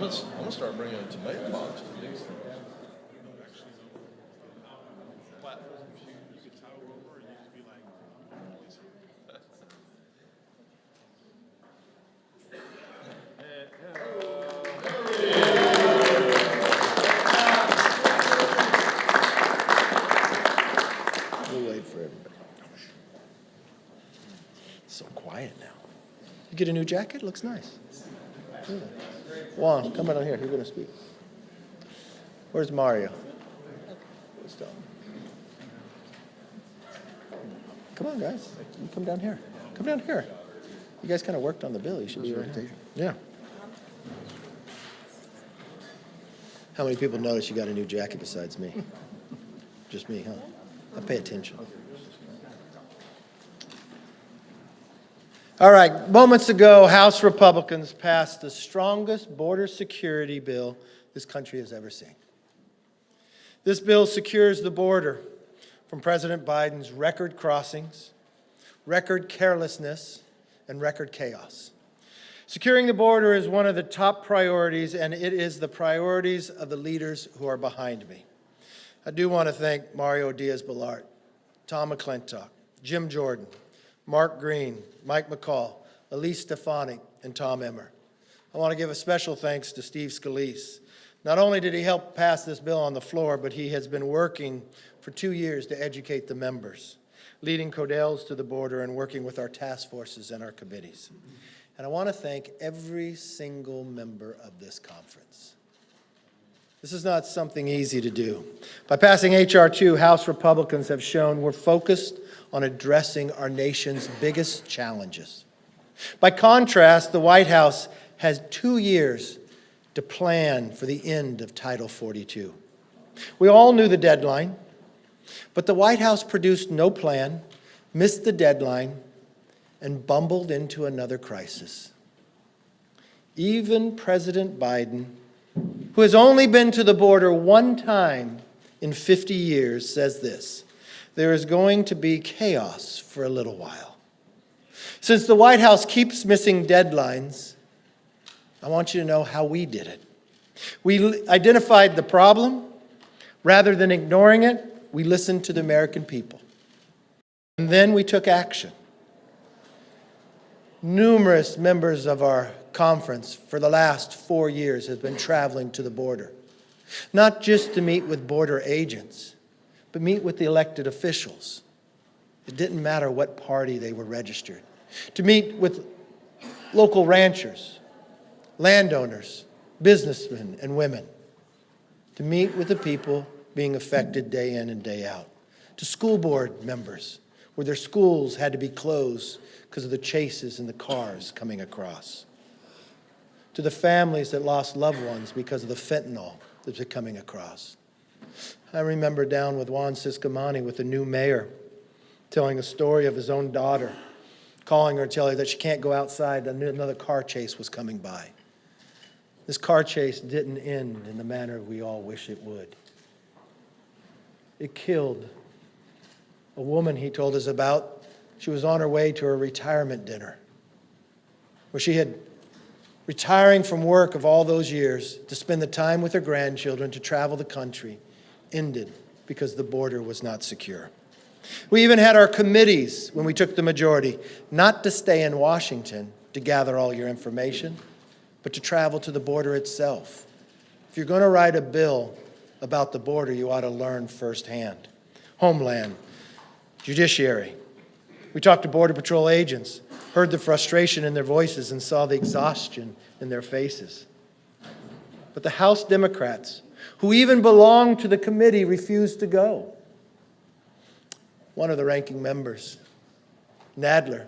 gonna start bringing a tomato box to these things. We'll wait for everybody. So quiet now. You get a new jacket? Looks nice. Yeah. Juan, come on here. You're going to speak. Where's Mario? Where's Tom? Come on, guys. You come down here. Come down here. You guys kind of worked on the bill. You should be right here. Yeah. How many people notice you got a new jacket besides me? Just me, huh? I pay attention. All right, moments ago, House Republicans passed the strongest border security bill this country has ever seen. This bill secures the border from President Biden's record crossings, record carelessness, and record chaos. Securing the border is one of the top priorities, and it is the priorities of the leaders who are behind me. I do want to thank Mario Diaz-Balart, Tom McClintock, Jim Jordan, Mark Green, Mike McCall, Elise Stefanik, and Tom Emmer. I want to give a special thanks to Steve Scalise. Not only did he help pass this bill on the floor, but he has been working for 2 years to educate the members, leading Cordels to the border and working with our task forces and our committees. And I want to thank every single member of this conference. This is not something easy to do. By passing H.R. 2, House Republicans have shown we're focused on addressing our nation's biggest challenges. By contrast, the White House has 2 years to plan for the end of Title 42. We all knew the deadline, but the White House produced no plan, missed the deadline, and bumbled into another crisis. Even President Biden, who has only been to the border one time in 50 years, says this: there is going to be chaos for a little while. Since the White House keeps missing deadlines, I want you to know how we did it. We identified the problem. Rather than ignoring it, we listened to the American people. And then we took action. Numerous members of our conference for the last 4 years have been traveling to the border, not just to meet with border agents, but meet with the elected officials. It didn't matter what party they were registered. To meet with local ranchers, landowners, businessmen and women. To meet with the people being affected day in and day out. To school board members, where their schools had to be closed because of the chases and the cars coming across. To the families that lost loved ones because of the fentanyl that's been coming across. I remember down with Juan Ciscomani with the new mayor, telling a story of his own daughter, calling her, telling her that she can't go outside, another car chase was coming by. This car chase didn't end in the manner we all wish it would. It killed a woman he told us about. She was on her way to her retirement dinner, where she had retiring from work of all those years to spend the time with her grandchildren, to travel the country, ended because the border was not secure. We even had our committees, when we took the majority, not to stay in Washington to gather all your information, but to travel to the border itself. If you're going to write a bill about the border, you ought to learn firsthand. Homeland, Judiciary. We talked to Border Patrol agents, heard the frustration in their voices, and saw the exhaustion in their faces. But the House Democrats, who even belonged to the committee, refused to go. One of the ranking members, Nadler,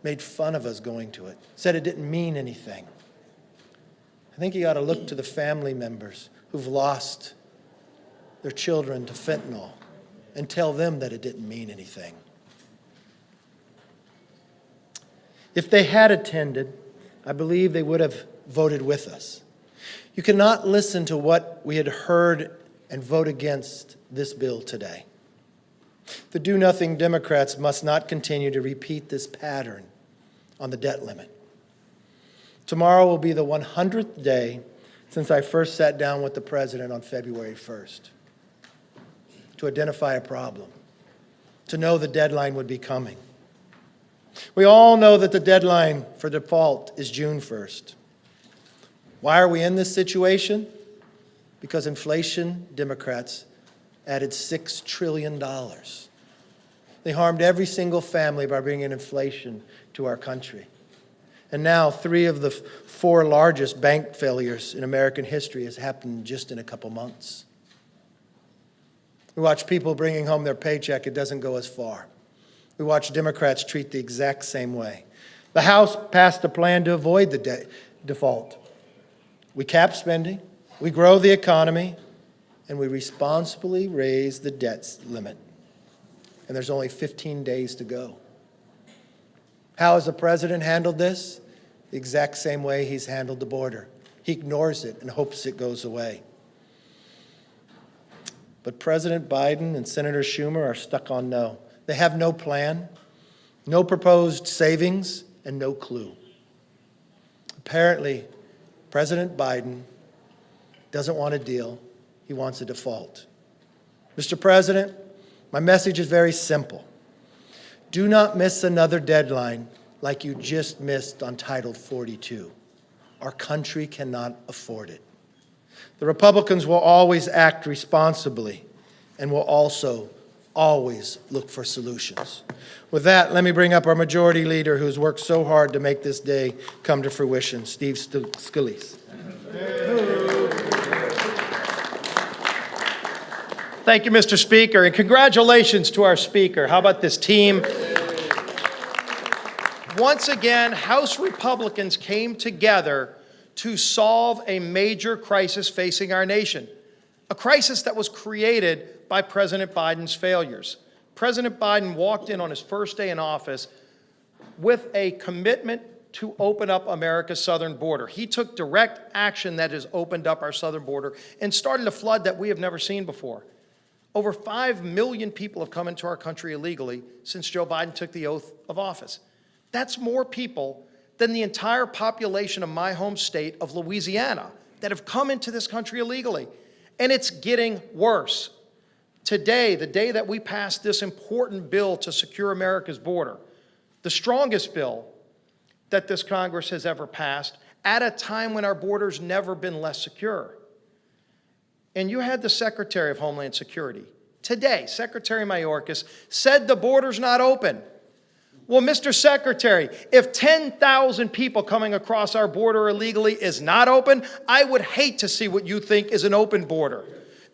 made fun of us going to it, said it didn't mean anything. I think you ought to look to the family members who've lost their children to fentanyl and tell them that it didn't mean anything. If they had attended, I believe they would have voted with us. You cannot listen to what we had heard and vote against this bill today. The do-nothing Democrats must not continue to repeat this pattern on the debt limit. Tomorrow will be the 100th day since I first sat down with the President on February 1st to identify a problem, to know the deadline would be coming. We all know that the deadline for default is June 1st. Why are we in this situation? Because inflation Democrats added $6 trillion. They harmed every single family by bringing inflation to our country. And now 3 of the 4 largest bank failures in American history has happened just in a couple months. We watch people bringing home their paycheck. It doesn't go as far. We watch Democrats treat the exact same way. The House passed a plan to avoid the default. We cap spending, we grow the economy, and we responsibly raise the debt limit. And there's only 15 days to go. How has the President handled this? The exact same way he's handled the border. He ignores it and hopes it goes away. But President Biden and Senator Schumer are stuck on no. They have no plan, no proposed savings, and no clue. Apparently, President Biden doesn't want a deal. He wants a default. Mr. President, my message is very simple. Do not miss another deadline like you just missed on Title 42. Our country cannot afford it. The Republicans will always act responsibly and will also always look for solutions. With that, let me bring up our majority leader who's worked so hard to make this day come to fruition, Steve Scalise. Thank you, Mr. Speaker, and congratulations to our Speaker. How about this team? Once again, House Republicans came together to solve a major crisis facing our nation, a crisis that was created by President Biden's failures. President Biden walked in on his first day in office with a commitment to open up America's southern border. He took direct action that has opened up our southern border and started a flood that we have never seen before. Over 5 million people have come into our country illegally since Joe Biden took the oath of office. That's more people than the entire population of my home state of Louisiana that have come into this country illegally. And it's getting worse. Today, the day that we passed this important bill to secure America's border, the strongest bill that this Congress has ever passed, at a time when our border's never been less secure. And you had the Secretary of Homeland Security today, Secretary Mayorkas, said the border's not open. Well, Mr. Secretary, if 10,000 people coming across our border illegally is not open, I would hate to see what you think is an open border.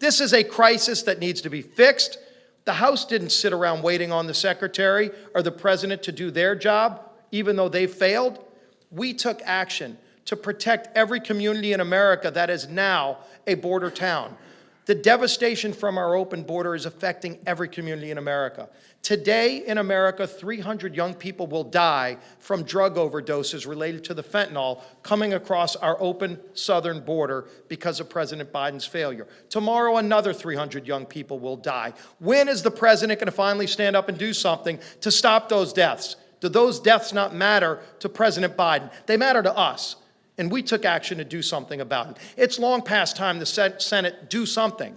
This is a crisis that needs to be fixed. The House didn't sit around waiting on the Secretary or the President to do their job, even though they failed. We took action to protect every community in America that is now a border town. The devastation from our open border is affecting every community in America. Today in America, 300 young people will die from drug overdoses related to the fentanyl coming across our open southern border because of President Biden's failure. Tomorrow, another 300 young people will die. When is the president going to finally stand up and do something to stop those deaths? Do those deaths not matter to President Biden? They matter to us. And we took action to do something about it. It's long past time the Senate do something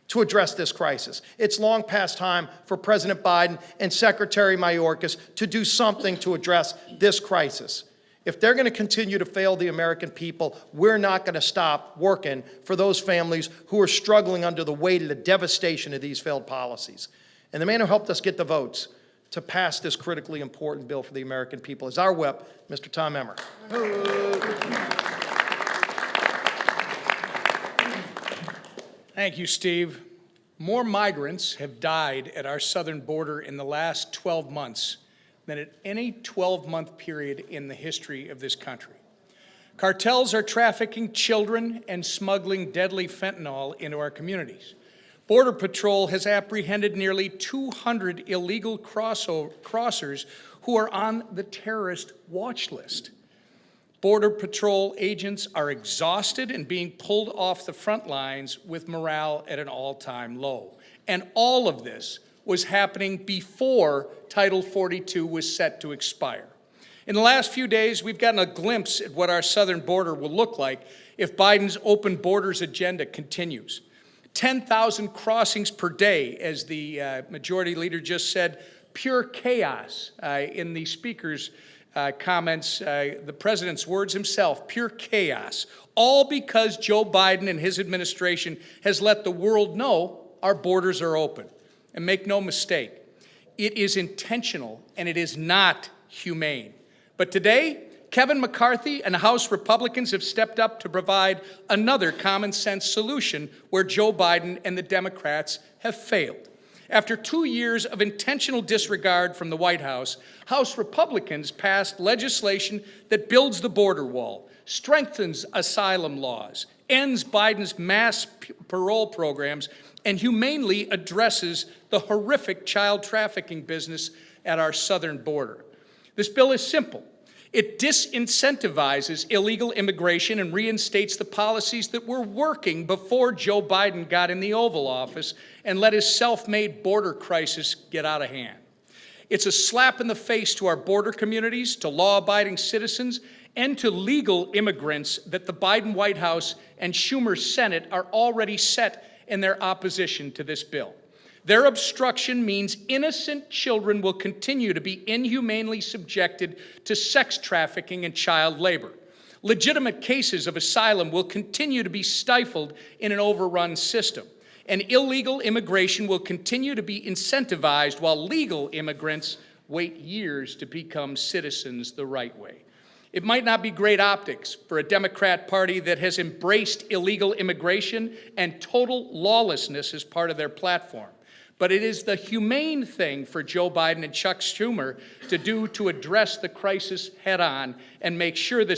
to address this crisis. It's long past time for President Biden and Secretary Mayorkas to do something to address this crisis. If they're going to continue to fail the American people, we're not going to stop working for those families who are struggling under the weight of the devastation of these failed policies. And the man who helped us get the votes to pass this critically important bill for the American people is our whip, Mr. Tom Emmer. Thank you, Steve. More migrants have died at our southern border in the last 12 months than at any 12-month period in the history of this country. Cartels are trafficking children and smuggling deadly fentanyl into our communities. Border Patrol has apprehended nearly 200 illegal crossers who are on the terrorist watch list. Border Patrol agents are exhausted and being pulled off the front lines with morale at an all-time low. And all of this was happening before Title 42 was set to expire. In the last few days, we've gotten a glimpse at what our southern border will look like if Biden's open borders agenda continues. 10,000 crossings per day, as the majority leader just said, pure chaos in the speaker's comments, the president's words himself, pure chaos, all because Joe Biden and his administration has let the world know our borders are open. And make no mistake, it is intentional and it is not humane. But today, Kevin McCarthy and House Republicans have stepped up to provide another common sense solution where Joe Biden and the Democrats have failed. After 2 years of intentional disregard from the White House, House Republicans passed legislation that builds the border wall, strengthens asylum laws, ends Biden's mass parole programs, and humanely addresses the horrific child trafficking business at our southern border. This bill is simple. It disincentivizes illegal immigration and reinstates the policies that were working before Joe Biden got in the Oval Office and let his self-made border crisis get out of hand. It's a slap in the face to our border communities, to law-abiding citizens, and to legal immigrants that the Biden White House and Schumer Senate are already set in their opposition to this bill. Their obstruction means innocent children will continue to be inhumanely subjected to sex trafficking and child labor. Legitimate cases of asylum will continue to be stifled in an overrun system. And illegal immigration will continue to be incentivized while legal immigrants wait years to become citizens the right way. It might not be great optics for a Democrat Party that has embraced illegal immigration and total lawlessness as part of their platform. But it is the humane thing for Joe Biden and Chuck Schumer to do to address the crisis head on and make sure the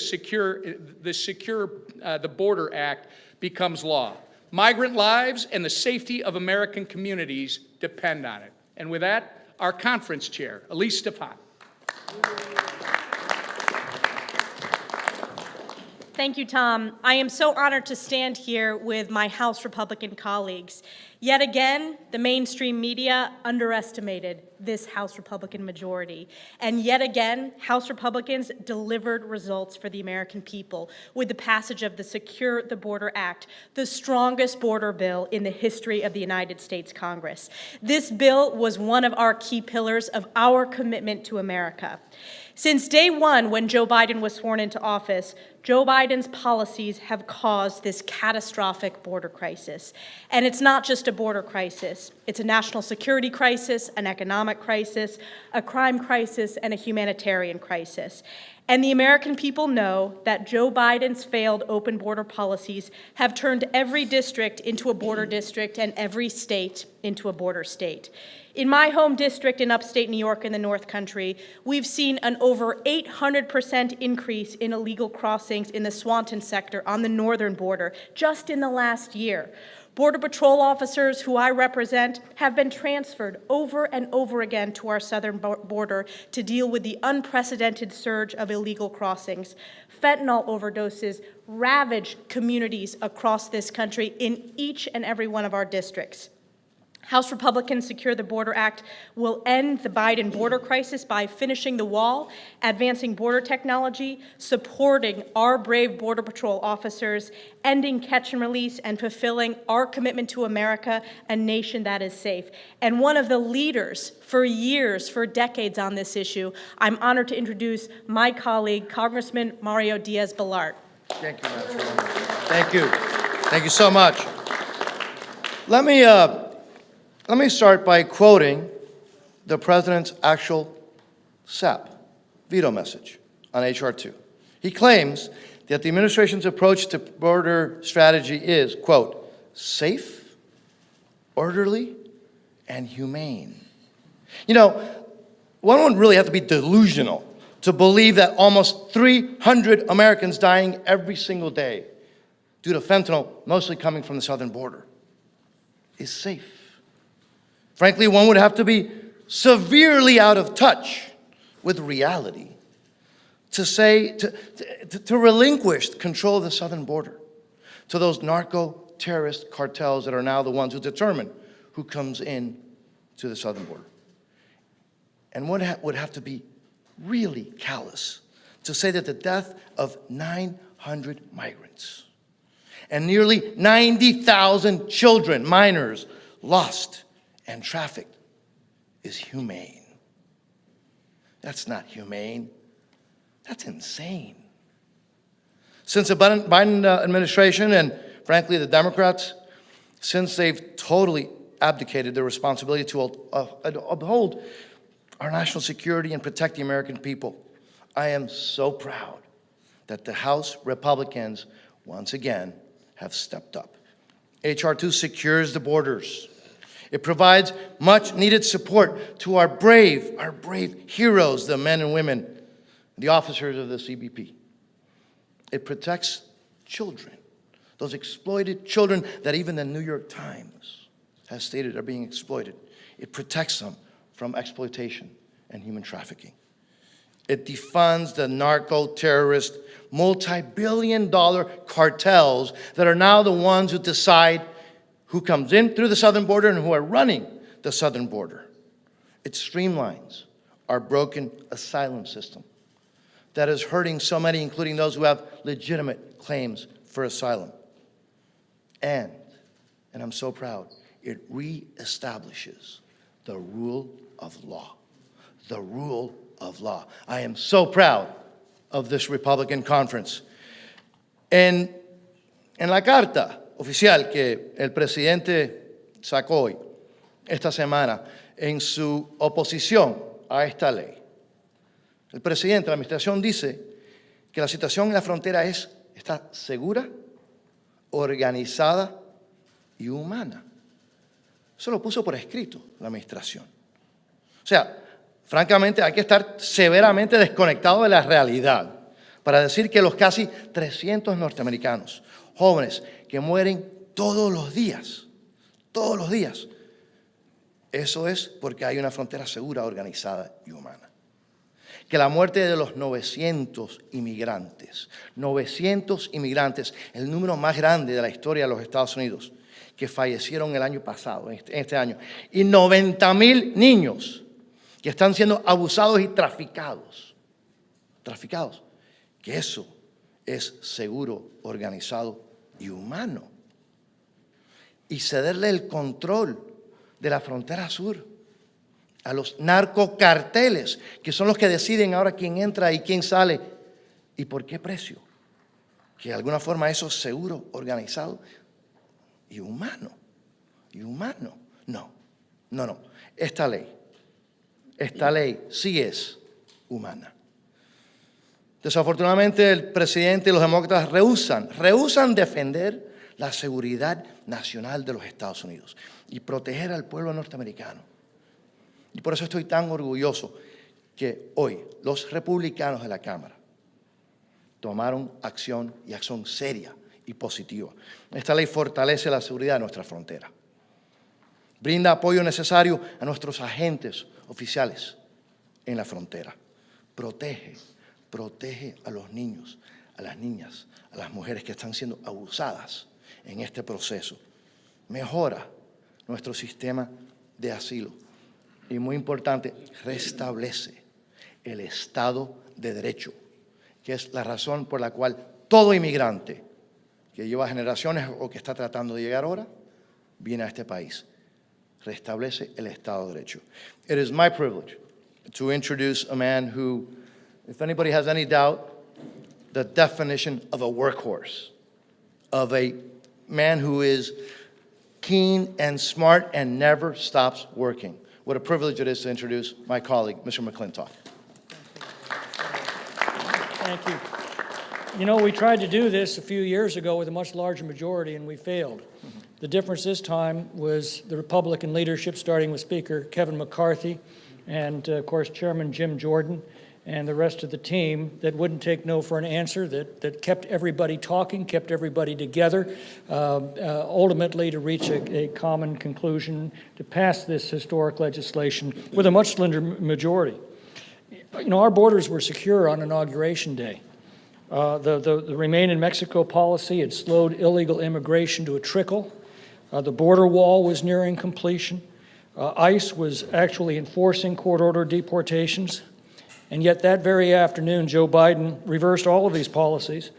Border Act becomes law. Migrant lives and the safety of American communities depend on it. And with that, our conference chair, Elise Stefan. Thank you, Tom. I am so honored to stand here with my House Republican colleagues. Yet again, the mainstream media underestimated this House Republican majority. And yet again, House Republicans delivered results for the American people with the passage of the Secure the Border Act, the strongest border bill in the history of the United States Congress. This bill was one of our key pillars of our commitment to America. Since day one, when Joe Biden was sworn into office, Joe Biden's policies have caused this catastrophic border crisis. And it's not just a border crisis. It's a national security crisis, an economic crisis, a crime crisis, and a humanitarian crisis. And the American people know that Joe Biden's failed open border policies have turned every district into a border district and every state into a border state. In my home district in upstate New York in the North Country, we've seen an over 800% increase in illegal crossings in the Swanton sector on the northern border just in the last year. Border Patrol officers who I represent have been transferred over and over again to our southern border to deal with the unprecedented surge of illegal crossings. Fentanyl overdoses ravage communities across this country in each and every one of our districts. House Republicans Secure the Border Act will end the Biden border crisis by finishing the wall, advancing border technology, supporting our brave Border Patrol officers, ending catch and release, and fulfilling our commitment to America, a nation that is safe. And one of the leaders for years, for decades on this issue, I'm honored to introduce my colleague, Congressman Mario Diaz-Balart. Thank you, Madam Chairman. Thank you. Thank you so much. Let me start by quoting the President's actual SAP veto message on H.R. 2. He claims that the administration's approach to border strategy is, quote, safe, orderly, and humane. You know, one would really have to be delusional to believe that almost 300 Americans dying every single day due to fentanyl, mostly coming from the southern border, is safe. Frankly, one would have to be severely out of touch with reality to relinquish control of the southern border to those narco-terrorist cartels that are now the ones who determine who comes in to the southern border. And one would have to be really callous to say that the death of 900 migrants and nearly 90,000 children, minors, lost and trafficked is humane. That's not humane. That's insane. Since the Biden administration and, frankly, the Democrats, since they've totally abdicated their responsibility to uphold our national security and protect the American people, I am so proud that the House Republicans, once again, have stepped up. H.R. 2 secures the borders. It provides much-needed support to our brave heroes, the men and women, the officers of the CBP. It protects children, those exploited children that even the New York Times has stated are being exploited. It protects them from exploitation and human trafficking. It defunds the narco-terrorist, multi-billion-dollar cartels that are now the ones who decide who comes in through the southern border and who are running the southern border. It streamlines our broken asylum system that is hurting so many, including those who have legitimate claims for asylum. And I'm so proud, it reestablishes the rule of law. The rule of law. I am so proud of this Republican conference. En la carta oficial que el presidente sacó hoy, esta semana, en su oposición a esta ley, el presidente de la administración dice que la situación en la frontera está segura, organizada y humana. Eso lo puso por escrito la administración. O sea, francamente hay que estar severamente desconectado de la realidad para decir que los casi 300 norteamericanos, jóvenes que mueren todos los días, eso es porque hay una frontera segura, organizada y humana. Que la muerte de los 900 inmigrantes, el número más grande de la historia de los Estados Unidos, que fallecieron el año pasado, en este año, y 90,000 niños que están siendo abusados y traficados, que eso es seguro, organizado y humano. Y cederle el control de la frontera sur a los narcocarteles, que son los que deciden ahora quién entra y quién sale y por qué precio. Que de alguna forma eso es seguro, organizado y humano. No. Esta ley sí es humana. Desafortunadamente, el presidente y los demócratas rehúsan defender la seguridad nacional de los Estados Unidos y proteger al pueblo norteamericano. Y por eso estoy tan orgulloso que hoy los republicanos de la Cámara tomaron acción y acción seria y positiva. Esta ley fortalece la seguridad de nuestra frontera. Brinda apoyo necesario a nuestros agentes oficiales en la frontera. Protege a los niños, a las niñas, a las mujeres que están siendo abusadas en este proceso. Mejora nuestro sistema de asilo. Y muy importante, restablece el Estado de Derecho, que es la razón por la cual todo inmigrante que lleva generaciones o que está tratando de llegar ahora, viene a este país. Restablece el Estado de Derecho. It is my privilege to introduce a man who, if anybody has any doubt, the definition of a workhorse, of a man who is keen and smart and never stops working. What a privilege it is to introduce my colleague, Mr. McClintock. Thank you. You know, we tried to do this a few years ago with a much larger majority, and we failed. The difference this time was the Republican leadership, starting with Speaker Kevin McCarthy and, of course, Chairman Jim Jordan and the rest of the team that wouldn't take no for an answer, that kept everybody talking, kept everybody together, ultimately to reach a common conclusion to pass this historic legislation with a much slender majority. You know, our borders were secure on Inauguration Day. The Remain in Mexico policy had slowed illegal immigration to a trickle. The border wall was nearing completion. ICE was actually enforcing court-ordered deportations. And yet that very afternoon, Joe Biden reversed all of these policies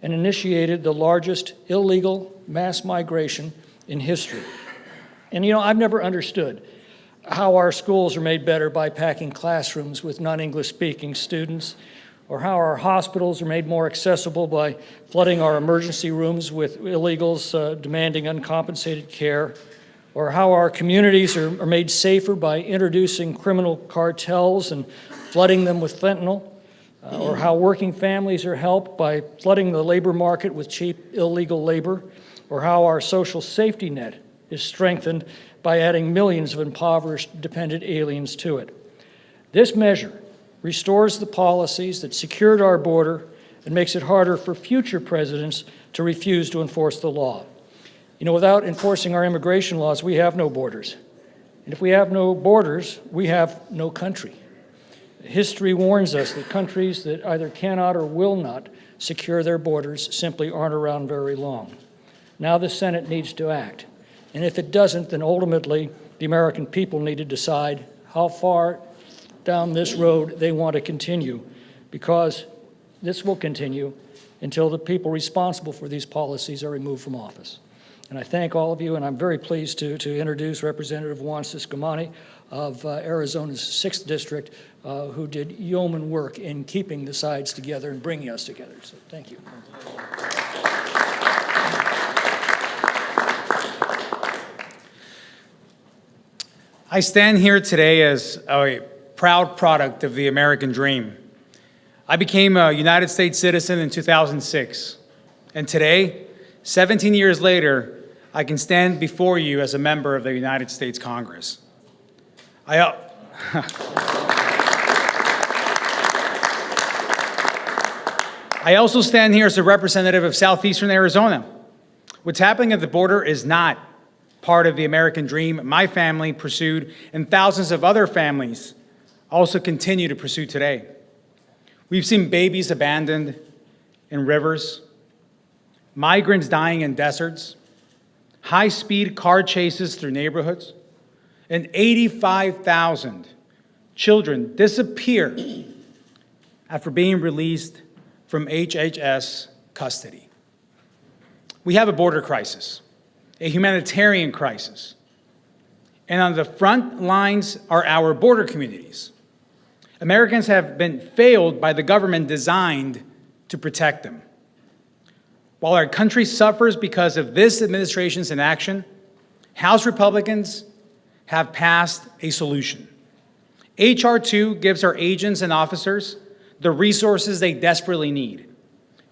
and initiated the largest illegal mass migration in history. And I've never understood how our schools are made better by packing classrooms with non-English speaking students, or how our hospitals are made more accessible by flooding our emergency rooms with illegals demanding uncompensated care, or how our communities are made safer by introducing criminal cartels and flooding them with fentanyl, or how working families are helped by flooding the labor market with cheap illegal labor, or how our social safety net is strengthened by adding millions of impoverished dependent aliens to it. This measure restores the policies that secured our border and makes it harder for future presidents to refuse to enforce the law. Without enforcing our immigration laws, we have no borders. And if we have no borders, we have no country. History warns us that countries that either cannot or will not secure their borders simply aren't around very long. Now the Senate needs to act. And if it doesn't, then ultimately the American people need to decide how far down this road they want to continue, because this will continue until the people responsible for these policies are removed from office. And I thank all of you, and I'm very pleased to introduce Representative Juan Ciscomani of Arizona's 6th District, who did yeoman work in keeping the sides together and bringing us together. So thank you. I stand here today as a proud product of the American dream. I became a United States citizen in 2006, and today, 17 years later, I can stand before you as a member of the United States Congress. I also stand here as a representative of southeastern Arizona. What's happening at the border is not part of the American dream my family pursued, and thousands of other families also continue to pursue today. We've seen babies abandoned in rivers, migrants dying in deserts, high-speed car chases through neighborhoods, and 85,000 children disappear after being released from HHS custody. We have a border crisis, a humanitarian crisis, and on the front lines are our border communities. Americans have been failed by the government designed to protect them. While our country suffers because of this administration's inaction, House Republicans have passed a solution. H.R. 2 gives our agents and officers the resources they desperately need,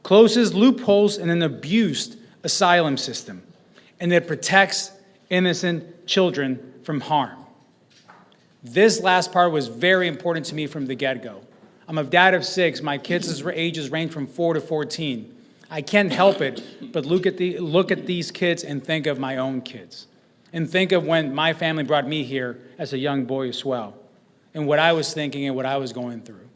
closes loopholes in an abused asylum system, and it protects innocent children from harm. This last part was very important to me from the get-go. I'm a dad of 6. My kids' ages range from 4 to 14. I can't help it but look at these kids and think of my own kids, and think of when my family brought me here as a young boy as well, and what I was thinking and what I was going through.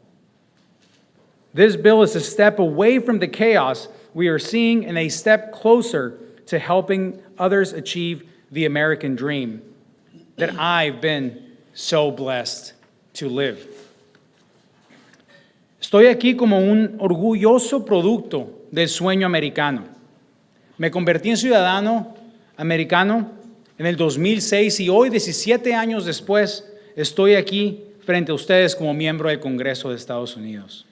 This bill is a step away from the chaos we are seeing and a step closer to helping others achieve the American dream that I've been so blessed to live. Estoy aquí como un orgulloso producto del sueño americano. Me convertí en ciudadano americano en el 2006 y hoy, 17 años después, estoy aquí frente a ustedes como miembro del Congreso de Estados Unidos.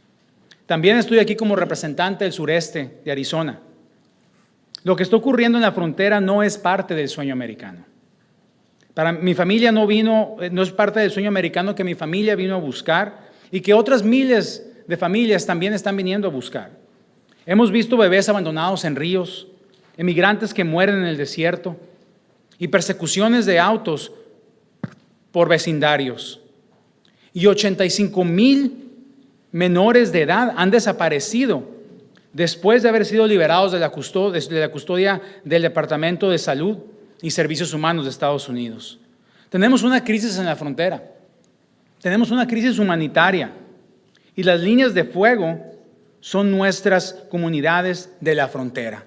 También estoy aquí como representante del sureste de Arizona. Lo que está ocurriendo en la frontera no es parte del sueño americano. Para mi familia no es parte del sueño americano que mi familia vino a buscar y que otras miles de familias también están viniendo a buscar. Hemos visto bebés abandonados en ríos, emigrantes que mueren en el desierto y persecuciones de autos por vecindarios. Y 85,000 menores de edad han desaparecido después de haber sido liberados de la custodia del Departamento de Salud y Servicios Humanos de Estados Unidos. Tenemos una crisis en la frontera. Tenemos una crisis humanitaria. Y las líneas de fuego son nuestras comunidades de la frontera.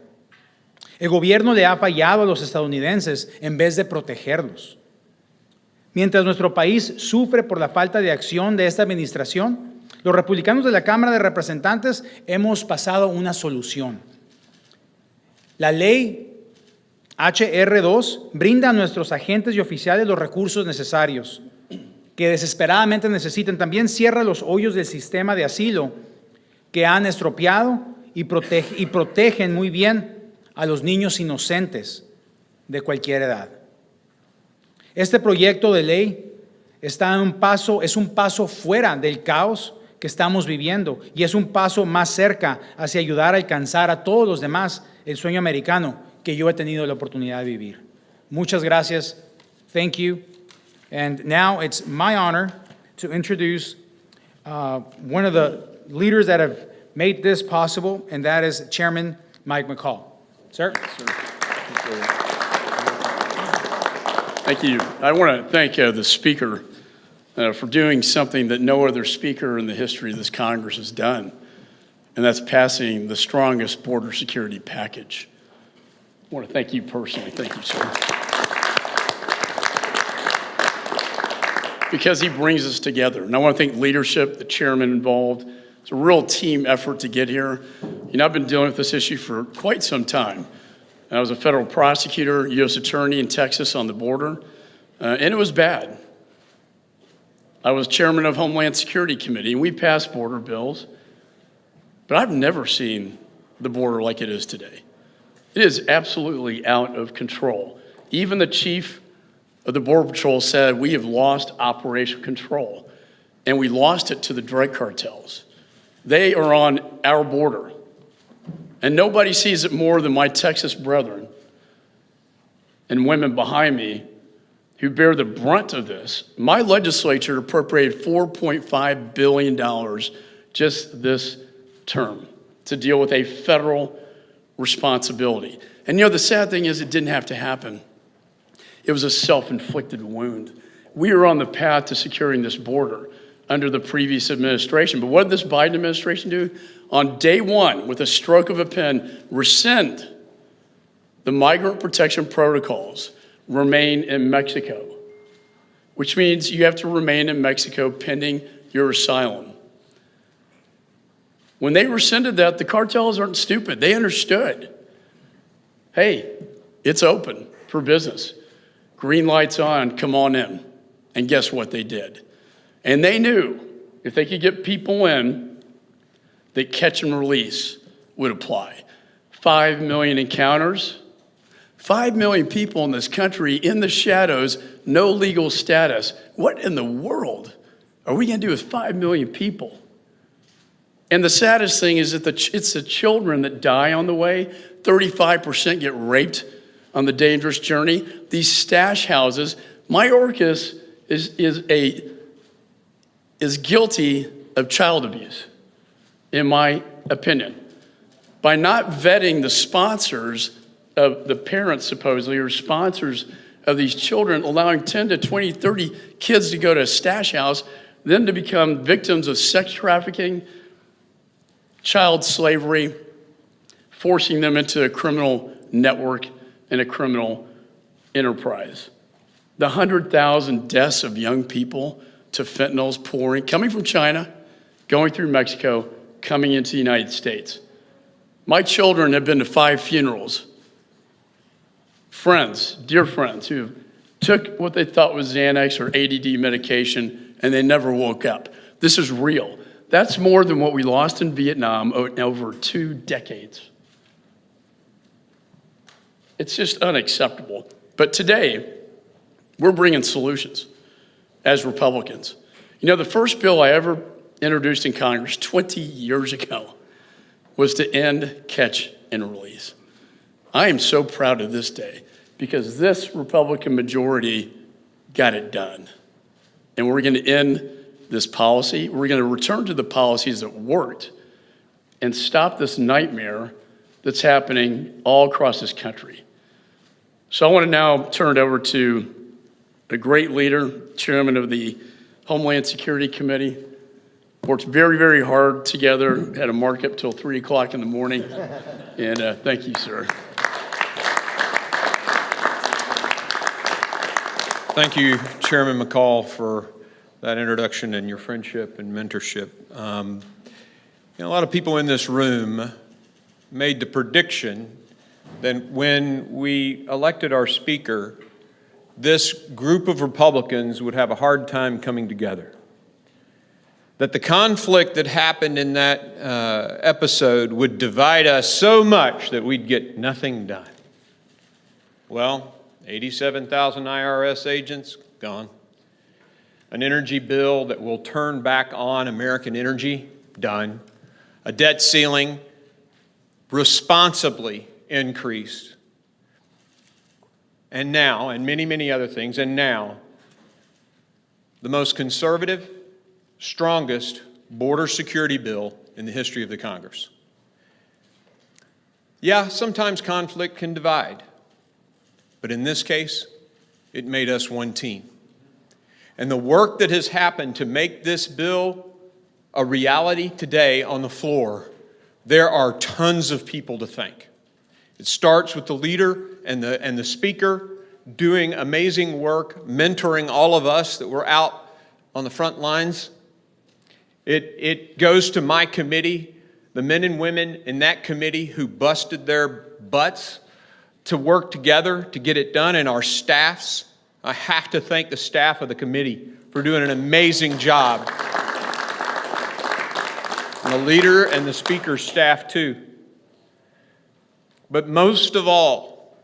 El gobierno le ha fallado a los estadounidenses en vez de protegerlos. Mientras nuestro país sufre por la falta de acción de esta administración, Los republicanos de la Cámara de Representantes hemos pasado una solución. La ley HR2 brinda a nuestros agentes y oficiales los recursos necesarios que desesperadamente necesitan. También cierra los hoyos del sistema de asilo que han estropeado y protegen muy bien a los niños inocentes de cualquier edad. Este proyecto de ley es un paso fuera del caos que estamos viviendo y es un paso más cerca hacia ayudar a alcanzar a todos los demás el sueño americano que yo he tenido la oportunidad de vivir. Muchas gracias. Thank you. And now it's my honor to introduce one of the leaders that have made this possible, and that is Chairman Mike McCall. Sir? Thank you. I want to thank the Speaker for doing something that no other Speaker in the history of this Congress has done, and that's passing the strongest border security package. I want to thank you personally. Thank you, sir. Because he brings us together. And I want to thank leadership, the chairman involved. It's a real team effort to get here. You know, I've been dealing with this issue for quite some time. I was a federal prosecutor, U.S. attorney in Texas on the border, and it was bad. I was chairman of Homeland Security Committee, and we passed border bills, but I've never seen the border like it is today. It is absolutely out of control. Even the chief of the Border Patrol said we have lost operational control, and we lost it to the drug cartels. They are on our border, and nobody sees it more than my Texas brethren and women behind me who bear the brunt of this. My legislature appropriated $4.5 billion just this term to deal with a federal responsibility. And you know, the sad thing is it didn't have to happen. It was a self-inflicted wound. We are on the path to securing this border under the previous administration. But what did this Biden administration do? On day one, with a stroke of a pen, rescind the migrant protection protocols, remain in Mexico, which means you have to remain in Mexico pending your asylum. When they rescinded that, the cartels aren't stupid. They understood. Hey, it's open for business. Green lights on, come on in. And guess what they did? And they knew if they could get people in, that catch and release would apply. 5 million encounters, 5 million people in this country in the shadows, no legal status. What in the world are we going to do with 5 million people? And the saddest thing is that it's the children that die on the way. 35% get raped on the dangerous journey. These stash houses, Mayorkas is guilty of child abuse, in my opinion, by not vetting the sponsors of the parents, supposedly, or sponsors of these children, allowing 10 to 20, 30 kids to go to a stash house, then to become victims of sex trafficking, child slavery, forcing them into a criminal network and a criminal enterprise. The 100,000 deaths of young people to fentanyls pouring, coming from China, going through Mexico, coming into the United States. My children have been to 5 funerals. Friends, dear friends, who took what they thought was Xanax or ADD medication, and they never woke up. This is real. That's more than what we lost in Vietnam over 2 decades. It's just unacceptable. But today, we're bringing solutions as Republicans. You know, the first bill I ever introduced in Congress 20 years ago was to end catch and release. I am so proud of this day because this Republican majority got it done. And we're going to end this policy. We're going to return to the policies that worked and stop this nightmare that's happening all across this country. So I want to now turn it over to a great leader, chairman of the Homeland Security Committee. Worked very, very hard together, had a markup till 3 o'clock in the morning. And thank you, sir. Thank you, Chairman McCall, for that introduction and your friendship and mentorship. A lot of people in this room made the prediction that when we elected our speaker, this group of Republicans would have a hard time coming together. That the conflict that happened in that episode would divide us so much that we'd get nothing done. Well, 87,000 IRS agents, gone. An energy bill that will turn back on American energy, done. A debt ceiling responsibly increased. And now, and many, many other things, and now, the most conservative, strongest border security bill in the history of the Congress. Yeah, sometimes conflict can divide, but in this case, it made us one team. And the work that has happened to make this bill a reality today on the floor, there are tons of people to thank. It starts with the leader and the speaker doing amazing work, mentoring all of us that were out on the front lines. It goes to my committee, the men and women in that committee who busted their butts to work together to get it done, and our staffs. I have to thank the staff of the committee for doing an amazing job. And the leader and the speaker's staff too. But most of all,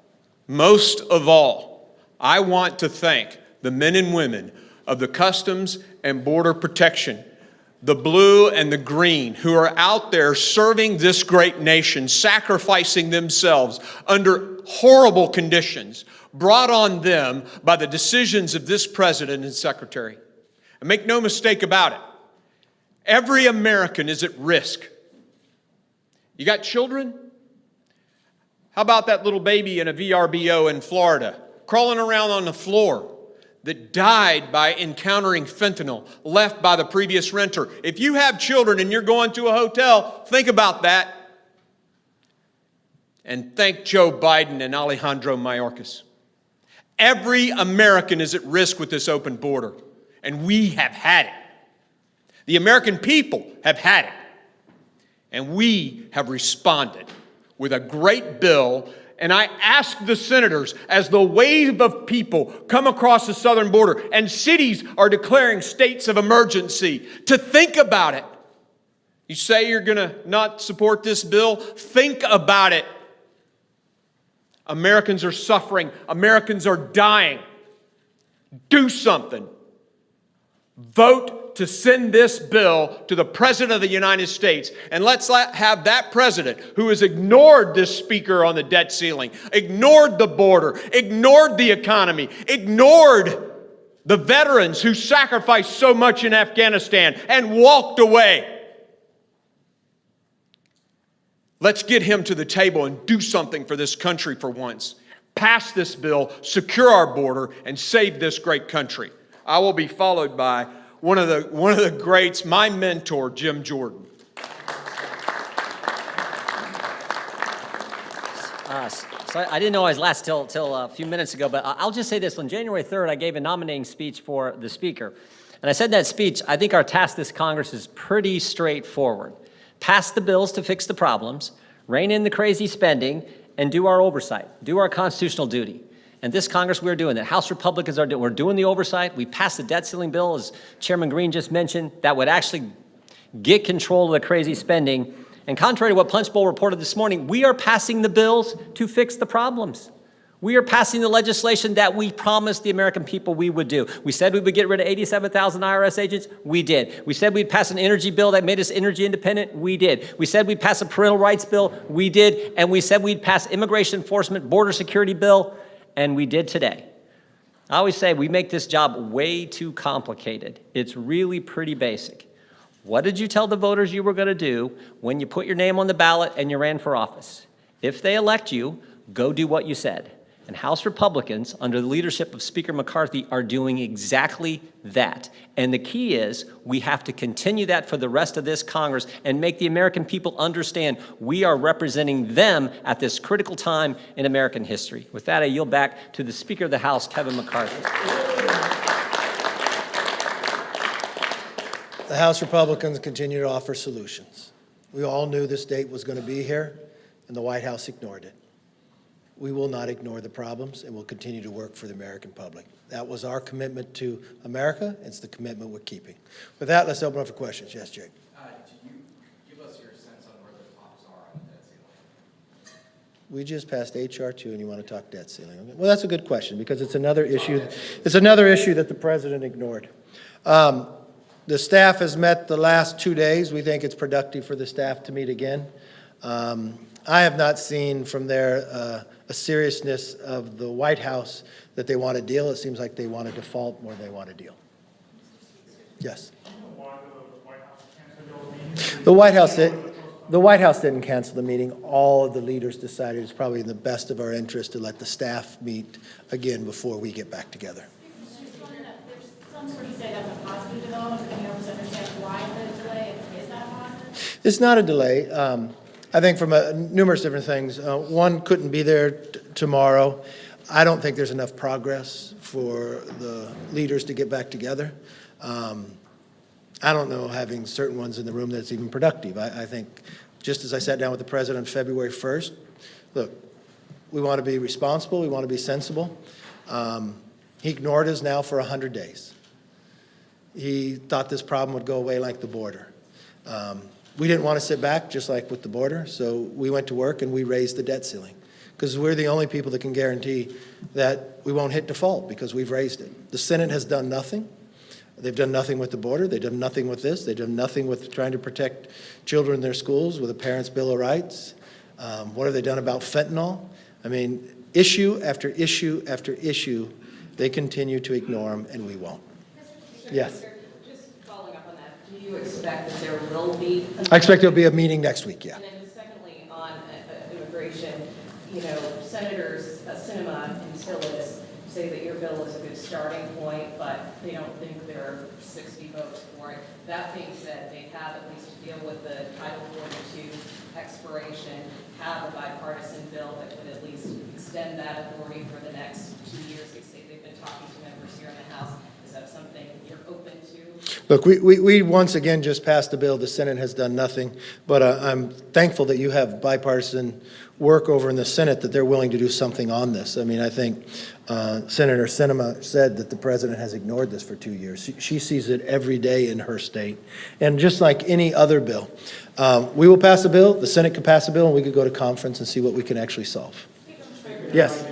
I want to thank the men and women of the Customs and Border Protection, the blue and the green, who are out there serving this great nation, sacrificing themselves under horrible conditions brought on them by the decisions of this president and secretary. And make no mistake about it, every American is at risk. You got children? How about that little baby in a VRBO in Florida, crawling around on the floor, that died by encountering fentanyl left by the previous renter? If you have children and you're going to a hotel, think about that. And thank Joe Biden and Alejandro Mayorkas. Every American is at risk with this open border, and we have had it. The American people have had it, and we have responded with a great bill. And I ask the senators, as the wave of people come across the southern border and cities are declaring states of emergency, to think about it. You say you're going to not support this bill? Think about it. Americans are suffering. Americans are dying. Do something. Vote to send this bill to the President of the United States. And let's have that president who has ignored this speaker on the debt ceiling, ignored the border, ignored the economy, ignored the veterans who sacrificed so much in Afghanistan and walked away. Let's get him to the table and do something for this country for once. Pass this bill, secure our border, and save this great country. I will be followed by one of the greats, my mentor, Jim Jordan. So I didn't know I was last till a few minutes ago, but I'll just say this. On January 3rd, I gave a nominating speech for the speaker. And I said in that speech, I think our task this Congress is pretty straightforward. Pass the bills to fix the problems, rein in the crazy spending, and do our oversight, do our constitutional duty. And this Congress, we're doing that. House Republicans are doing, we're doing the oversight. We passed the debt ceiling bill, as Chairman Green just mentioned, that would actually get control of the crazy spending. And contrary to what Punch Bowl reported this morning, we are passing the bills to fix the problems. We are passing the legislation that we promised the American people we would do. We said we would get rid of 87,000 IRS agents. We did. We said we'd pass an energy bill that made us energy independent. We did. We said we'd pass a parental rights bill. We did. And we said we'd pass immigration enforcement, border security bill. And we did today. I always say we make this job way too complicated. It's really pretty basic. What did you tell the voters you were going to do when you put your name on the ballot and you ran for office? If they elect you, go do what you said. And House Republicans, under the leadership of Speaker McCarthy, are doing exactly that. And the key is we have to continue that for the rest of this Congress and make the American people understand we are representing them at this critical time in American history. With that, I yield back to the Speaker of the House, Kevin McCarthy. The House Republicans continue to offer solutions. We all knew this date was going to be here, and the White House ignored it. We will not ignore the problems, and we'll continue to work for the American public. That was our commitment to America. It's the commitment we're keeping. With that, let's open up for questions. Yes, Jake. Can you give us your sense on where the talks are on the debt ceiling? We just passed HR 2, and you want to talk debt ceiling. Okay. Well, that's a good question, because it's another issue. It's another issue that the president ignored. The staff has met the last 2 days. We think it's productive for the staff to meet again. I have not seen from there a seriousness of the White House that they want to deal. It seems like they want to default more than they want to deal. Yes. The White House didn't cancel the meeting. All of the leaders decided it's probably in the best of our interest to let the staff meet again before we get back together. There's some sort of say that's a positive development, but can you help us understand why the delay, and is that positive? It's not a delay. I think from numerous different things. One couldn't be there tomorrow. I don't think there's enough progress for the leaders to get back together. I don't know having certain ones in the room that's even productive. I think just as I sat down with the president on February 1st, look, we want to be responsible. We want to be sensible. He ignored us now for 100 days. He thought this problem would go away like the border. We didn't want to sit back, just like with the border, so we went to work and we raised the debt ceiling, because we're the only people that can guarantee that we won't hit default, because we've raised it. The Senate has done nothing. They've done nothing with the border. They've done nothing with this. They've done nothing with trying to protect children in their schools with a Parents' Bill of Rights. What have they done about fentanyl? I mean, issue after issue after issue, they continue to ignore them, and we won't. Yes. Just following up on that, do you expect that there will be? I expect there'll be a meeting next week, yeah. And then secondly, on immigration, Senators Sinema and Tillis say that your bill is a good starting point, but they don't think there are 60 votes for it. That being said, they have, at least to deal with the Title 42 expiration, have a bipartisan bill that could at least extend that authority for the next 2 years. They say they've been talking to members here in the House. Is that something you're open to? Look, we once again just passed a bill. The Senate has done nothing, but I'm thankful that you have bipartisan work over in the Senate, that they're willing to do something on this. I mean, I think Senator Sinema said that the president has ignored this for 2 years. She sees it every day in her state. And just like any other bill, we will pass a bill, the Senate could pass a bill, and we could go to conference and see what we can actually solve. Yes. So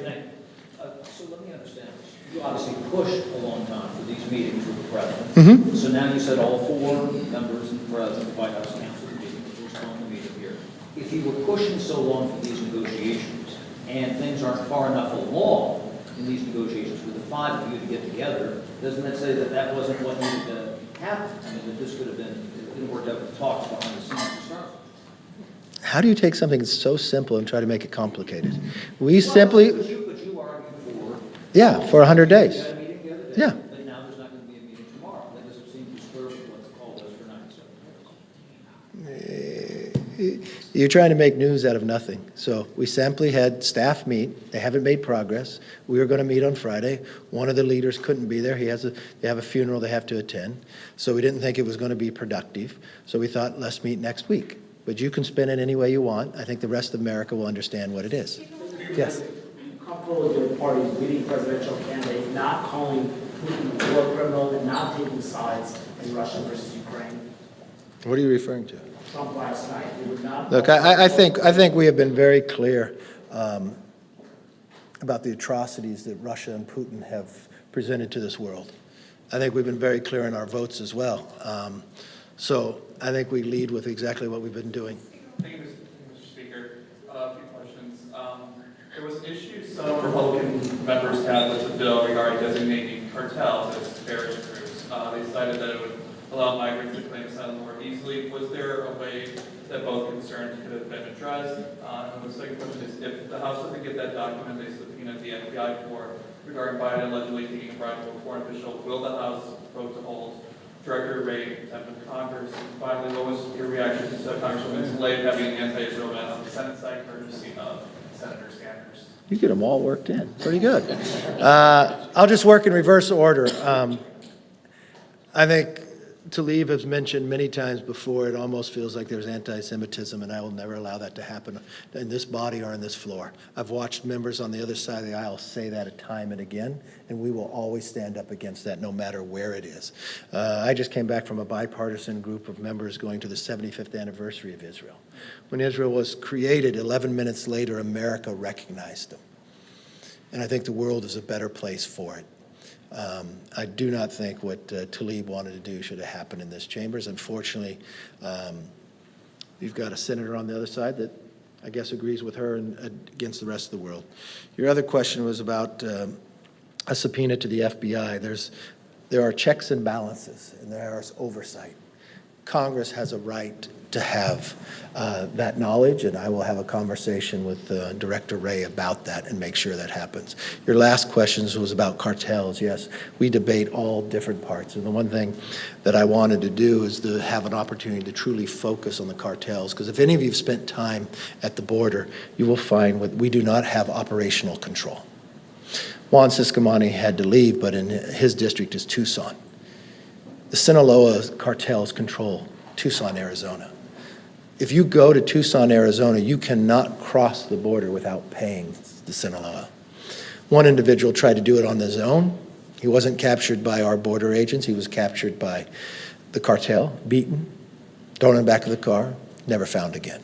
let me understand this. You obviously pushed a long time for these meetings with the president. So now you said all 4 members and the president, the White House counsel meeting, which was on the meeting here. If you were pushing so long for these negotiations and things aren't far enough along in these negotiations for the 5 of you to get together, doesn't that say that that wasn't what needed to happen? I mean, that this could have been, it didn't work out with talks behind the scenes to start with. How do you take something so simple and try to make it complicated? We simply, But you argued for. yeah, for 100 days. You had a meeting the other day. Yeah. But now there's not going to be a meeting tomorrow. That doesn't seem to square with what the call was for 97 minutes. You're trying to make news out of nothing. So we simply had staff meet. They haven't made progress. We were going to meet on Friday. One of the leaders couldn't be there. They have a funeral they have to attend. So we didn't think it was going to be productive. So we thought, let's meet next week. But you can spin it any way you want. I think the rest of America will understand what it is. Yes. Are you comfortable with your party's leading presidential candidate not calling Putin a war criminal and not taking sides in Russia versus Ukraine? What are you referring to? Trump last night, he would not. Look, I think we have been very clear about the atrocities that Russia and Putin have presented to this world. I think we've been very clear in our votes as well. So I think we lead with exactly what we've been doing. Thank you, Mr. Speaker. A few questions. There was an issue some Republican members had with the bill regarding designating cartels as terrorist groups. They cited that it would allow migrants to claim asylum more easily. Was there a way that both concerns could have been addressed? And the second question is, if the House doesn't get that document they subpoenaed the FBI for regarding Biden allegedly taking a bribe from a foreign official, will the House vote to hold Director Ray contempt of Congress? And finally, what was your reaction to Congresswoman Slade having an anti-Israel ban on the Senate side, courtesy of Senator Sanders? You get them all worked in. Pretty good. I'll just work in reverse order. I think Talib has mentioned many times before, it almost feels like there's anti-Semitism, and I will never allow that to happen in this body or on this floor. I've watched members on the other side of the aisle say that time and again, and we will always stand up against that no matter where it is. I just came back from a bipartisan group of members going to the 75th anniversary of Israel. When Israel was created, 11 minutes later, America recognized them. And I think the world is a better place for it. I do not think what Talib wanted to do should have happened in this chambers. Unfortunately, you've got a senator on the other side that I guess agrees with her and against the rest of the world. Your other question was about a subpoena to the FBI. There are checks and balances, and there is oversight. Congress has a right to have that knowledge, and I will have a conversation with Director Wray about that and make sure that happens. Your last question was about cartels. Yes, we debate all different parts, and the one thing that I wanted to do is to have an opportunity to truly focus on the cartels, because if any of you have spent time at the border, you will find we do not have operational control. Juan Ciscomani had to leave, but in his district is Tucson. The Sinaloa cartels control Tucson, Arizona. If you go to Tucson, Arizona, you cannot cross the border without paying the Sinaloa. One individual tried to do it on his own. He wasn't captured by our border agents. He was captured by the cartel, beaten, thrown in the back of the car, never found again.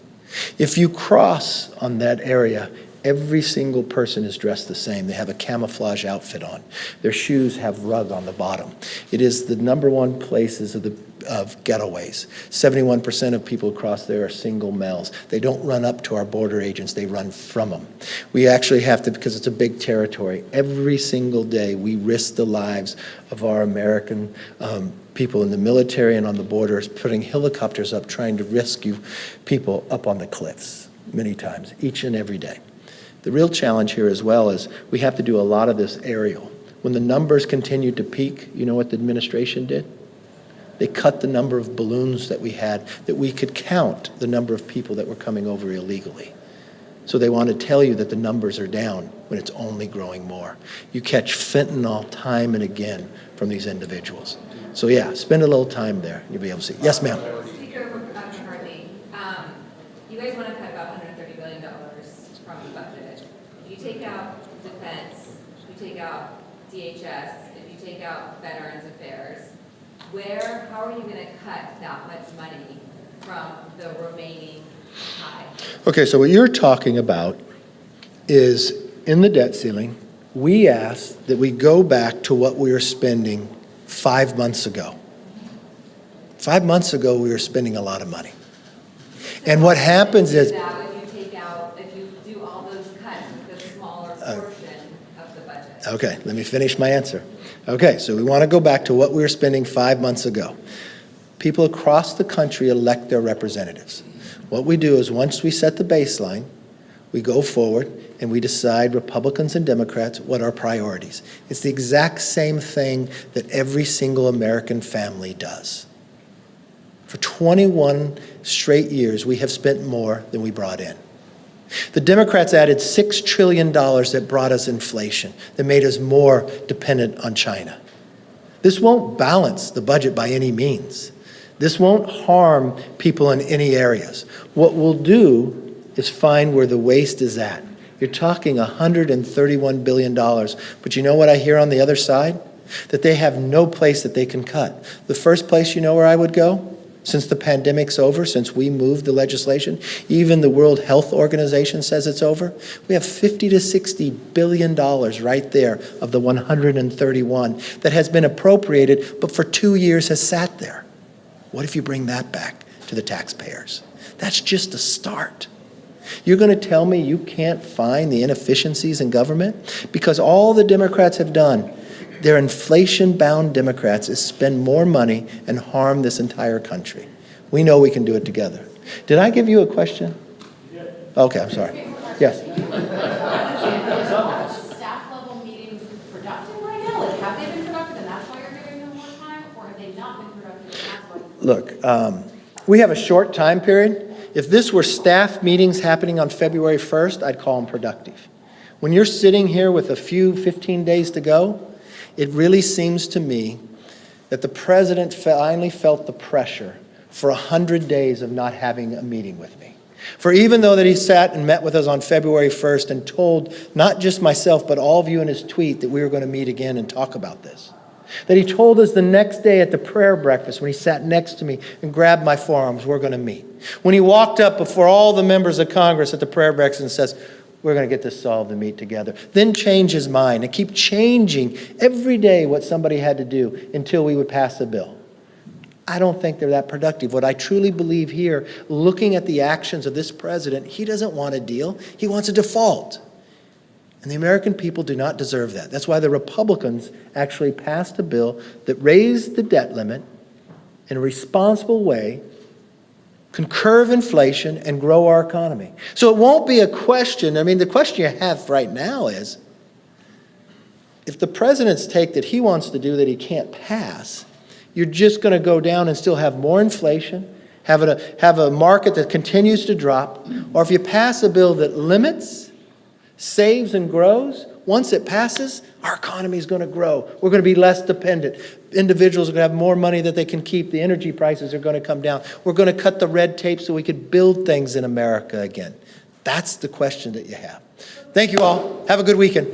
If you cross on that area, every single person is dressed the same. They have a camouflage outfit on. Their shoes have rug on the bottom. It is the #1 places of getaways. 71% of people across there are single males. They don't run up to our border agents, they run from them. We actually have to, because it's a big territory, every single day we risk the lives of our American people in the military and on the borders, putting helicopters up trying to rescue people up on the cliffs many times, each and every day. The real challenge here as well is we have to do a lot of this aerial. When the numbers continued to peak, you know what the administration did? They cut the number of balloons that we had, that we could count the number of people that were coming over illegally. So they want to tell you that the numbers are down when it's only growing more. You catch fentanyl time and again from these individuals. So yeah, spend a little time there. You'll be able to see. Yes, ma'am. Speaker McCarthy, you guys want to cut about $130 billion from the budget. If you take out defense, if you take out DHS, if you take out Veterans Affairs, how are you going to cut that much money from the remaining pie? Okay, so what you're talking about is in the debt ceiling, we asked that we go back to what we were spending 5 months ago. 5 months ago, we were spending a lot of money. And what happens is, if you do all those cuts with a smaller portion of the budget. okay, let me finish my answer. Okay, so we want to go back to what we were spending 5 months ago. People across the country elect their representatives. What we do is once we set the baseline, we go forward and we decide, Republicans and Democrats, what our priorities. It's the exact same thing that every single American family does. For 21 straight years, we have spent more than we brought in. The Democrats added $6 trillion that brought us inflation, that made us more dependent on China. This won't balance the budget by any means. This won't harm people in any areas. What we'll do is find where the waste is at. You're talking $131 billion, but you know what I hear on the other side? That they have no place that they can cut. The first place, you know where I would go? Since the pandemic's over, since we moved the legislation, even the World Health Organization says it's over. We have $50 to $60 billion right there of the 131 that has been appropriated, but for 2 years has sat there. What if you bring that back to the taxpayers? That's just a start. You're going to tell me you can't find the inefficiencies in government? Because all the Democrats have done, they're inflation-bound Democrats, is spend more money and harm this entire country. We know we can do it together. Did I give you a question? Okay, I'm sorry. Yes. Staff level meetings productive right now? Like, have they been productive and that's why you're giving them more time? Or have they not been productive and that's why? Look, we have a short time period. If this were staff meetings happening on February 1st, I'd call them productive. When you're sitting here with a few 15 days to go, it really seems to me that the president finally felt the pressure for 100 days of not having a meeting with me. For even though that he sat and met with us on February 1st and told not just myself, but all of you in his tweet that we were going to meet again and talk about this, that he told us the next day at the prayer breakfast when he sat next to me and grabbed my forearms, we're going to meet. When he walked up before all the members of Congress at the prayer breakfast and says, we're going to get this solved and meet together. Then change his mind and keep changing every day what somebody had to do until we would pass the bill. I don't think they're that productive. What I truly believe here, looking at the actions of this president, he doesn't want a deal. He wants a default. And the American people do not deserve that. That's why the Republicans actually passed a bill that raised the debt limit in a responsible way, can curb inflation, and grow our economy. So it won't be a question. I mean, the question you have right now is, if the president's take that he wants to do that he can't pass, you're just going to go down and still have more inflation, have a market that continues to drop, or if you pass a bill that limits, saves, and grows, once it passes, our economy is going to grow. We're going to be less dependent. Individuals are going to have more money that they can keep. The energy prices are going to come down. We're going to cut the red tape so we could build things in America again. That's the question that you have. Thank you all. Have a good weekend.